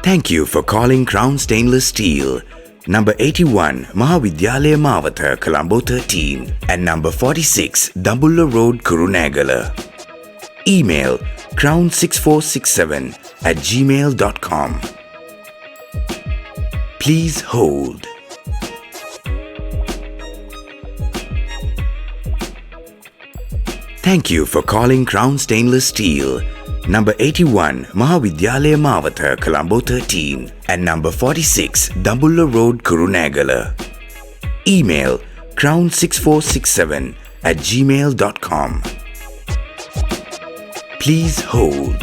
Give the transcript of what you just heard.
Thank you for calling Crown Stainless Steel, number 81 Mahavidyalaya Mawatha, Colombo 13, and number 46 Dambulla Road, Kurunegala. Email crown6467@gmail.com. Please hold. Thank you for calling Crown Stainless Steel, number 81 Mahavidyalaya Mawatha, Colombo 13, and number 46 Dambulla Road, Kurunegala. Email crown6467@gmail.com. Please hold.